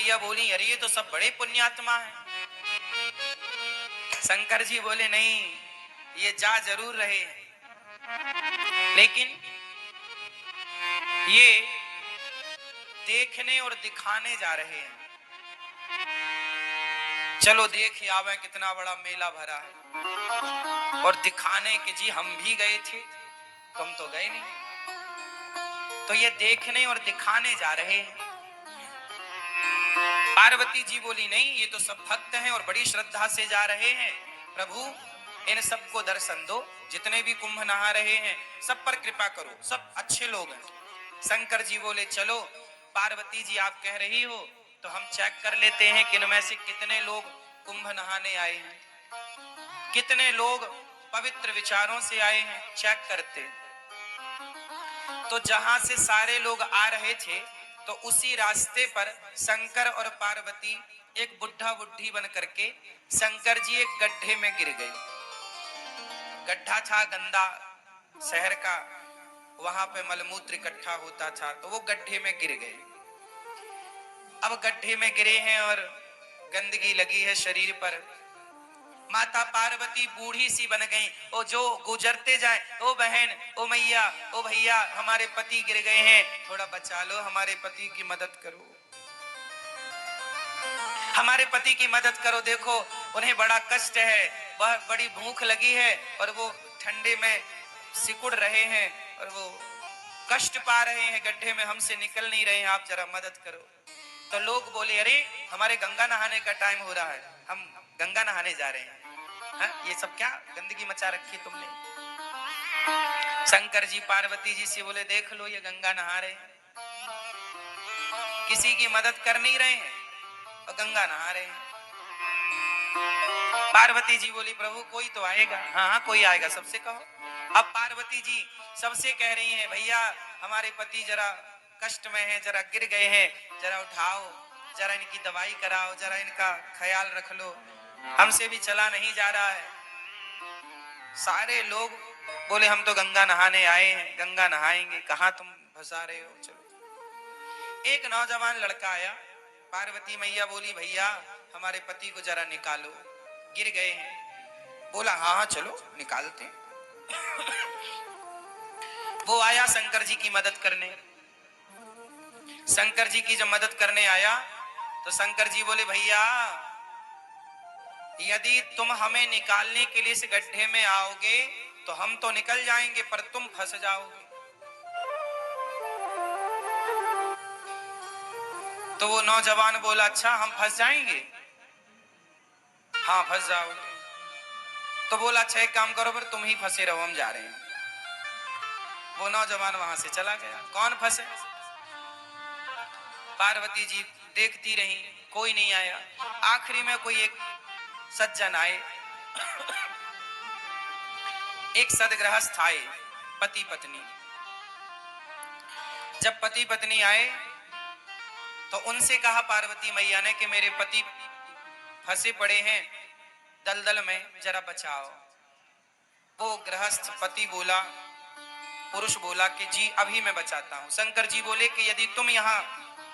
मैया बोली अरे ये तो सब बड़े पुण्यात्मा हैं। शंकर जी बोले नहीं, ये जा जरूर रहे लेकिन ये देखने और दिखाने जा रहे हैं। चलो देख आवे कितना बड़ा मेला भरा है, और दिखाने के जी हम भी गए थे, तुम तो गए नहीं। तो ये देखने और दिखाने जा रहे हैं। पार्वती जी बोली नहीं, ये तो सब भक्त हैं और बड़ी श्रद्धा से जा रहे हैं। प्रभु इन सबको दर्शन दो, जितने भी कुंभ नहा रहे हैं सब पर कृपा करो, सब अच्छे लोग हैं। शंकर जी बोले चलो पार्वती जी आप कह रही हो तो हम चेक कर लेते हैं कि इनमें से कितने लोग कुंभ नहाने आए हैं, कितने लोग पवित्र विचारों से आए हैं, चेक करते। तो जहां से सारे लोग आ रहे थे तो उसी रास्ते पर शंकर और पार्वती एक बुढ़ा बुढ़ी बन करके शंकर जी एक गड्ढे में गिर गए। गड्ढा था गंदा शहर का, वहां पे मलमूत्र इकट्ठा होता था, तो वो गड्ढे में गिर गए। अब गड्ढे में गिरे हैं और गंदगी लगी है शरीर पर। माता पार्वती बूढ़ी सी बन गई, ओ जो गुजरते जाए, ओ बहन, ओ मैया, ओ भैया हमारे पति गिर गए हैं, थोड़ा बचा लो, हमारे पति की मदद करो, हमारे पति की मदद करो, देखो उन्हें बड़ा कष्ट है, वह बड़ी भूख लगी है और वो ठंडे में सिकुड़ रहे हैं और वो कष्ट पा रहे हैं, गड्ढे में हमसे निकल नहीं रहे हैं, आप जरा मदद करो। तो लोग बोले अरे हमारे गंगा नहाने का टाइम हो रहा है, हम गंगा नहाने जा रहे हैं। हाँ, ये सब क्या गंदगी मचा रखी तुमने। शंकर जी पार्वती जी से बोले देख लो ये गंगा नहा रहे हैं, किसी की मदद कर नहीं रहे हैं और गंगा नहा रहे हैं। पार्वती जी बोली प्रभु कोई तो आएगा। हाँ हाँ कोई आएगा, सबसे कहो। अब पार्वती जी सबसे कह रही हैं भैया हमारे पति जरा कष्ट में हैं, जरा गिर गए हैं, जरा उठाओ, जरा इनकी दवाई कराओ, जरा इनका ख्याल रख लो, हमसे भी चला नहीं जा रहा है। सारे लोग बोले हम तो गंगा नहाने आए हैं, गंगा नहाएंगे, कहाँ तुम फंसा रहे हो, चलो। एक नौजवान लड़का आया, पार्वती मैया बोली भैया हमारे पति को जरा निकालो, गिर गए हैं। बोला हाँ हाँ चलो निकालते हैं। वो आया शंकर जी की मदद करने। शंकर जी की जब मदद करने आया तो शंकर जी बोले भैया यदि तुम हमें निकालने के लिए इस गड्ढे में आओगे तो हम तो निकल जाएंगे पर तुम फंस जाओगे। तो वो नौजवान बोला अच्छा हम फंस जाएंगे? हाँ फंस जाओगे। तो बोला अच्छा एक काम करो फिर तुम ही फंसे रहो, हम जा रहे हैं। वो नौजवान वहां से चला गया। कौन फंसे? पार्वती जी देखती रही, कोई नहीं आया। आखिरी में कोई एक सज्जन आए, एक सदगृहस्थ आए, पति पत्नी। जब पति पत्नी आए तो उनसे कहा पार्वती मैया ने कि मेरे पति फंसे पड़े हैं दलदल में, जरा बचाओ। वो गृहस्थ पति बोला, पुरुष बोला कि जी अभी मैं बचाता हूं। शंकर जी बोले कि यदि तुम यहां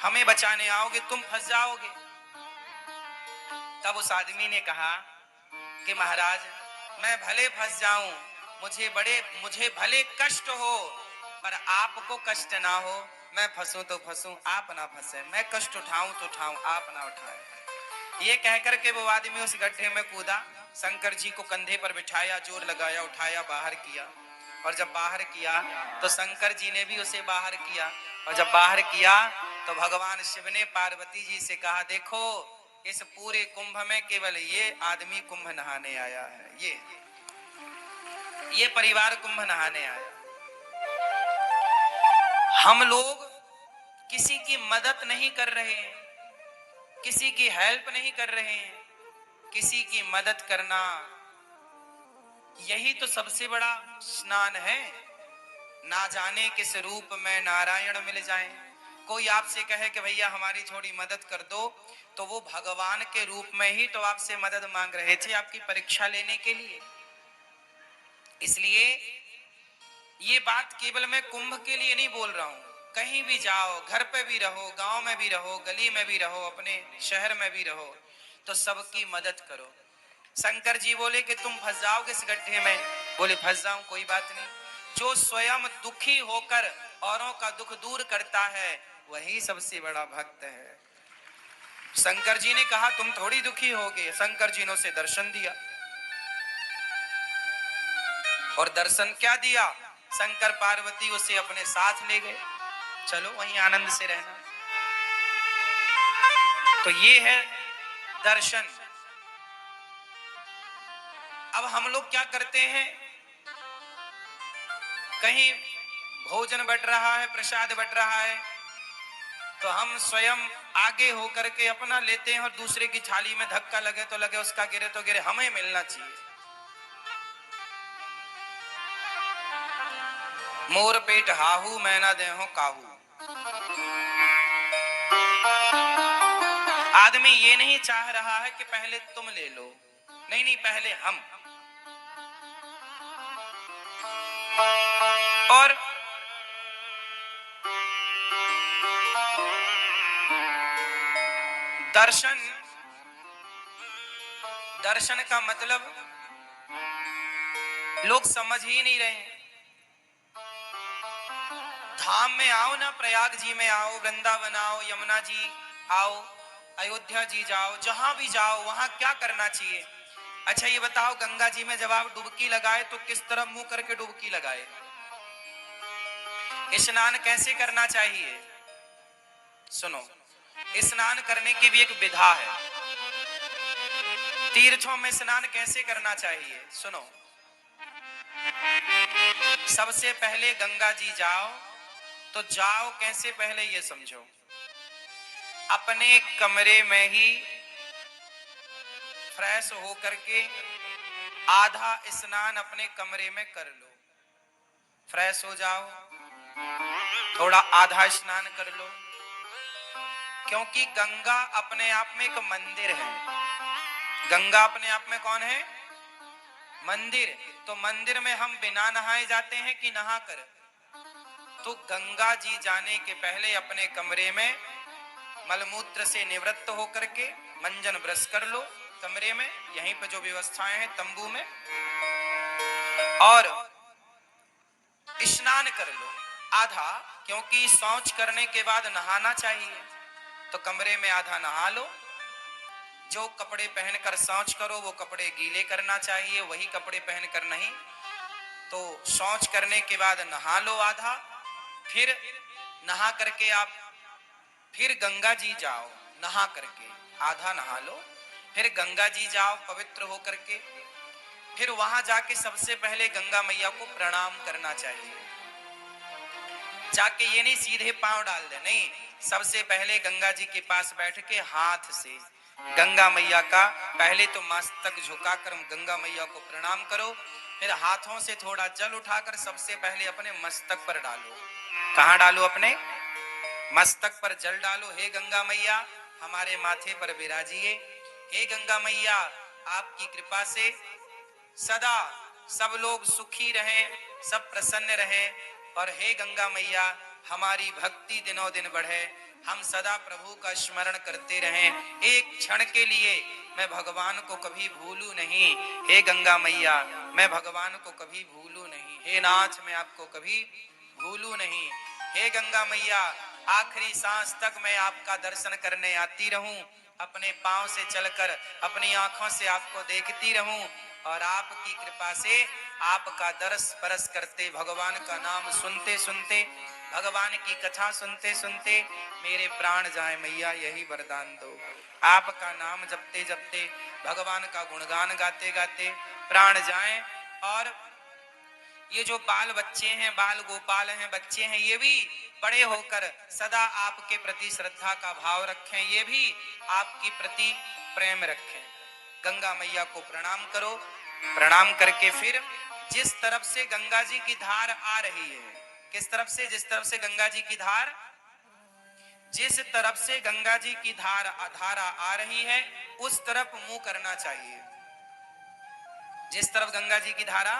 हमें बचाने आओगे तुम फंस जाओगे। तब उस आदमी ने कहा कि महाराज मैं भले फंस जाऊं, मुझे भले कष्ट हो पर आपको कष्ट ना हो, मैं फंसूं तो फंसूं आप ना फंसे, मैं कष्ट उठाऊं तो उठाऊं आप ना उठाए। ये कहकर के वो आदमी उस गड्ढे में कूदा, शंकर जी को कंधे पर बिठाया, जोर लगाया, उठाया, बाहर किया। और जब बाहर किया तो शंकर जी ने भी उसे बाहर किया। और जब बाहर किया तो भगवान शिव ने पार्वती जी से कहा देखो इस पूरे कुंभ में केवल ये आदमी कुंभ नहाने आया है, ये परिवार कुंभ नहाने आया। हम लोग किसी की मदद नहीं कर रहे हैं, किसी की हेल्प नहीं कर रहे हैं। किसी की मदद करना यही तो सबसे बड़ा स्नान है। ना जाने किस रूप में नारायण मिल जाएं। कोई आपसे कहे कि भैया हमारी थोड़ी मदद कर दो, तो वो भगवान के रूप में ही तो आपसे मदद मांग रहे थे, आपकी परीक्षा लेने के लिए। इसलिए ये बात केवल मैं कुंभ के लिए नहीं बोल रहा हूं, कहीं भी जाओ, घर पे भी रहो, गांव में भी रहो, गली में भी रहो, अपने शहर में भी रहो, तो सबकी मदद करो। शंकर जी बोले कि तुम फंस जाओगे इस गड्ढे में। बोले फंस जाऊं, कोई बात नहीं। जो स्वयं दुखी होकर औरों का दुख दूर करता है वही सबसे बड़ा भक्त है। शंकर जी ने कहा तुम थोड़ी दुखी होगे। शंकर जी ने उसे दर्शन दिया, और दर्शन क्या दिया, शंकर पार्वती उसे अपने साथ ले गए, चलो वहीं आनंद से रहना। तो ये है दर्शन। अब हम लोग क्या करते हैं, कहीं भोजन बट रहा है, प्रसाद बट रहा है, तो हम स्वयं आगे होकर के अपना लेते हैं और दूसरे की थाली में धक्का लगे तो लगे, उसका गिरे तो गिरे, हमें मिलना चाहिए। मोर पेट हाहू मैं ना देहूं काहू। आदमी ये नहीं चाह रहा है कि पहले तुम ले लो, नहीं नहीं, पहले हम। और दर्शन, दर्शन का मतलब लोग समझ ही नहीं रहे। धाम में आओ ना, प्रयाग जी में आओ, वृंदावन आओ, यमुना जी आओ, अयोध्या जी जाओ, जहां भी जाओ वहां क्या करना चाहिए। अच्छा ये बताओ, गंगा जी में जब आप डुबकी लगाए तो किस तरफ मुंह करके डुबकी लगाए? स्नान कैसे करना चाहिए? सुनो, स्नान करने की भी एक विधा है। तीर्थों में स्नान कैसे करना चाहिए, सुनो। सबसे पहले गंगा जी जाओ, तो जाओ कैसे, पहले ये समझो। अपने कमरे में ही फ्रेश होकर के आधा स्नान अपने कमरे में कर लो। फ्रेश हो जाओ, थोड़ा आधा स्नान कर लो, क्योंकि गंगा अपने आप में एक मंदिर है। गंगा अपने आप में कौन है? मंदिर। तो मंदिर में हम बिना नहाए जाते हैं कि नहा कर? तो गंगा जी जाने के पहले अपने कमरे में मलमूत्र से निवृत्त होकर के मंजन ब्रश कर लो कमरे में, यहीं पर जो व्यवस्थाएं हैं तंबू में, और स्नान कर लो आधा, क्योंकि शौच करने के बाद नहाना चाहिए। तो कमरे में आधा नहा लो। जो कपड़े पहनकर शौच करो वो कपड़े गीले करना चाहिए, वही कपड़े पहनकर नहीं। तो शौच करने के बाद नहा लो आधा, फिर नहा करके आप फिर गंगा जी जाओ, नहा करके आधा नहा लो, फिर गंगा जी जाओ पवित्र होकर के, फिर वहां जाके सबसे पहले गंगा मैया को प्रणाम करना चाहिए। जाके ये नहीं सीधे पांव डाल दे, नहीं, सबसे पहले गंगा जी के पास बैठ के हाथ से गंगा मैया का पहले तो मस्तक झुकाकर गंगा मैया को प्रणाम करो, फिर हाथों से थोड़ा जल उठाकर सबसे पहले अपने मस्तक पर डालो। कहाँ डालो? अपने मस्तक पर जल डालो। हे गंगा मैया हमारे माथे पर विराजिए। हे गंगा मैया आपकी कृपा से सदा सब लोग सुखी रहें, सब प्रसन्न रहें, और हे गंगा मैया हमारी भक्ति दिनों दिन बढ़े, हम सदा प्रभु का स्मरण करते रहें। एक क्षण के लिए मैं भगवान को कभी भूलूं नहीं। हे गंगा मैया मैं भगवान को कभी भूलूं नहीं। हे नाथ मैं आपको कभी भूलूं नहीं। हे गंगा मैया आखिरी सांस तक मैं आपका दर्शन करने आती रहूं, अपने पांव से चलकर अपनी आंखों से आपको देखती रहूं, और आपकी कृपा से आपका दर्श परस करते, भगवान का नाम सुनते सुनते, भगवान की कथा सुनते सुनते मेरे प्राण जाए मैया, यही वरदान दो। आपका नाम जपते जपते, भगवान का गुणगान गाते गाते प्राण जाए। और ये जो बाल बच्चे हैं, बाल गोपाल हैं, बच्चे हैं, ये भी बड़े होकर सदा आपके प्रति श्रद्धा का भाव रखें, ये भी आपकी प्रति प्रेम रखें। गंगा मैया को प्रणाम करो। प्रणाम करके फिर जिस तरफ से गंगा जी की धार आ रही है, किस तरफ से? जिस तरफ से गंगा जी की धार, जिस तरफ से गंगा जी की धारा आ रही है उस तरफ मुंह करना चाहिए। जिस तरफ गंगा जी की धारा,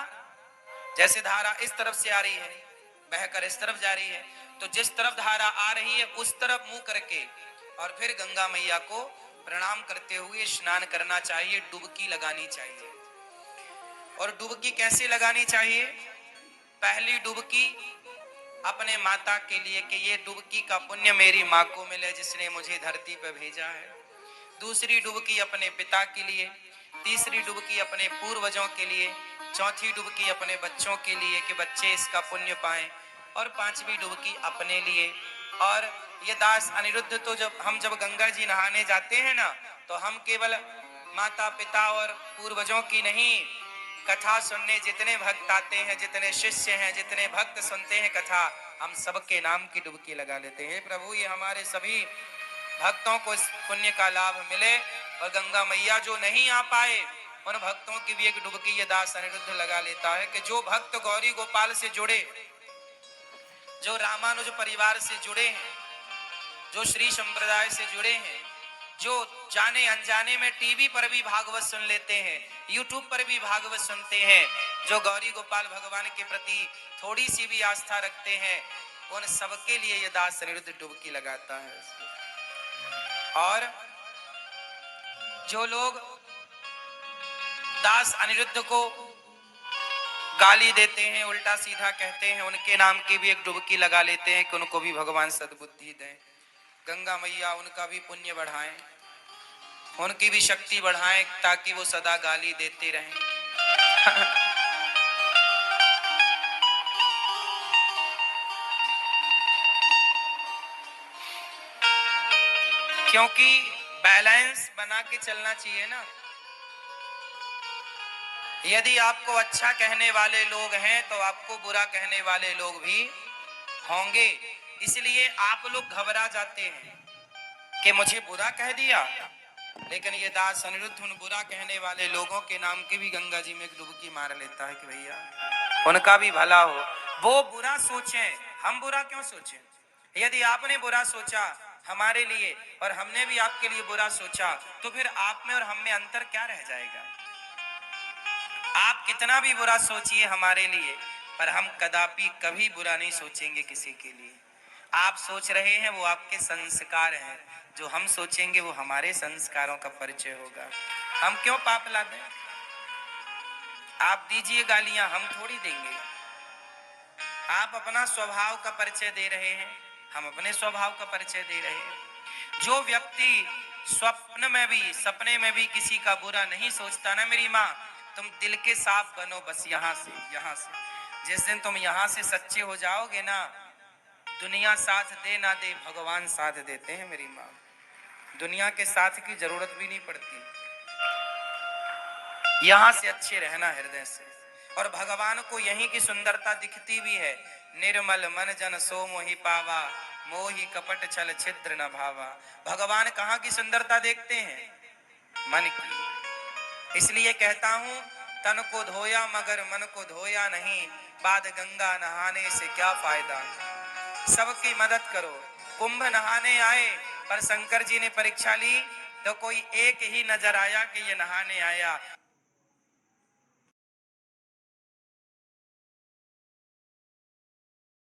जैसे धारा इस तरफ से आ रही है, बहकर इस तरफ जा रही है, तो जिस तरफ धारा आ रही है उस तरफ मुंह करके और फिर गंगा मैया को प्रणाम करते हुए स्नान करना चाहिए, डुबकी लगानी चाहिए। और डुबकी कैसे लगानी चाहिए? पहली डुबकी अपने माता के लिए कि ये डुबकी का पुण्य मेरी माँ को मिले जिसने मुझे धरती पर भेजा है। दूसरी डुबकी अपने पिता के लिए, तीसरी डुबकी अपने पूर्वजों के लिए, चौथी डुबकी अपने बच्चों के लिए कि बच्चे इसका पुण्य पाएं, और पांचवी डुबकी अपने लिए। और ये दास अनिरुद्ध तो जब गंगा जी नहाने जाते हैं ना, तो हम केवल माता पिता और पूर्वजों की नहीं, कथा सुनने जितने भक्त आते हैं, जितने शिष्य हैं, जितने भक्त सुनते हैं कथा, हम सबके नाम की डुबकी लगा लेते हैं। प्रभु ये हमारे सभी भक्तों को इस पुण्य का लाभ मिले, और गंगा मैया जो नहीं आ पाए उन भक्तों की भी एक डुबकी ये दास अनिरुद्ध लगा लेता है कि जो भक्त गौरी गोपाल से जुड़े, जो रामानुज परिवार से जुड़े हैं, जो श्री संप्रदाय से जुड़े हैं, जो जाने अनजाने में टीवी पर भी भागवत सुन लेते हैं, यूट्यूब पर भी भागवत सुनते हैं, जो गौरी गोपाल भगवान के प्रति थोड़ी सी भी आस्था रखते हैं, उन सबके लिए ये दास अनिरुद्ध डुबकी लगाता है। और जो लोग दास अनिरुद्ध को गाली देते हैं, उल्टा सीधा कहते हैं, उनके नाम की भी एक डुबकी लगा लेते हैं कि उनको भी भगवान सद्बुद्धि दें, गंगा मैया उनका भी पुण्य बढ़ाएं, उनकी भी शक्ति बढ़ाएं, ताकि वो सदा गाली देते रहें। क्योंकि बैलेंस बना के चलना चाहिए ना। यदि आपको अच्छा कहने वाले लोग हैं तो आपको बुरा कहने वाले लोग भी होंगे, इसलिए आप लोग घबरा जाते हैं कि मुझे बुरा कह दिया। लेकिन ये दास अनिरुद्ध उन बुरा कहने वाले लोगों के नाम की भी गंगा जी में एक डुबकी मार लेता है कि भैया उनका भी भला हो, वो बुरा सोचें, हम बुरा क्यों सोचें। यदि आपने बुरा सोचा हमारे लिए और हमने भी आपके लिए बुरा सोचा, तो फिर आप में और हम में अंतर क्या रह जाएगा। आप कितना भी बुरा सोचिए हमारे लिए, पर हम कदापि कभी बुरा नहीं सोचेंगे किसी के लिए। आप सोच रहे हैं वो आपके संस्कार हैं, जो हम सोचेंगे वो हमारे संस्कारों का परिचय होगा। हम क्यों पाप ला दें। आप दीजिए गालियां, हम थोड़ी देंगे। आप अपना स्वभाव का परिचय दे रहे हैं, हम अपने स्वभाव का परिचय दे रहे हैं। जो व्यक्ति स्वप्न में भी, सपने में भी किसी का बुरा नहीं सोचता ना मेरी माँ, तुम दिल के साफ बनो बस यहाँ से। जिस दिन तुम यहाँ से सच्चे हो जाओगे ना, दुनिया साथ दे ना दे, भगवान साथ देते हैं मेरी माँ। दुनिया के साथ की जरूरत भी नहीं पड़ती, यहाँ से अच्छे रहना हृदय से। और भगवान को यहीं की सुंदरता दिखती भी है। निर्मल मन जन सो मोहि पावा, मोहि कपट छल छिद्र न भावा। भगवान कहाँ की सुंदरता देखते हैं? मन की। इसलिए कहता हूं, तन को धोया मगर मन को धोया नहीं, बाद गंगा नहाने से क्या फायदा। सबकी मदद करो। कुंभ नहाने आए, पर शंकर जी ने परीक्षा ली तो कोई एक ही नजर आया कि ये नहाने आया।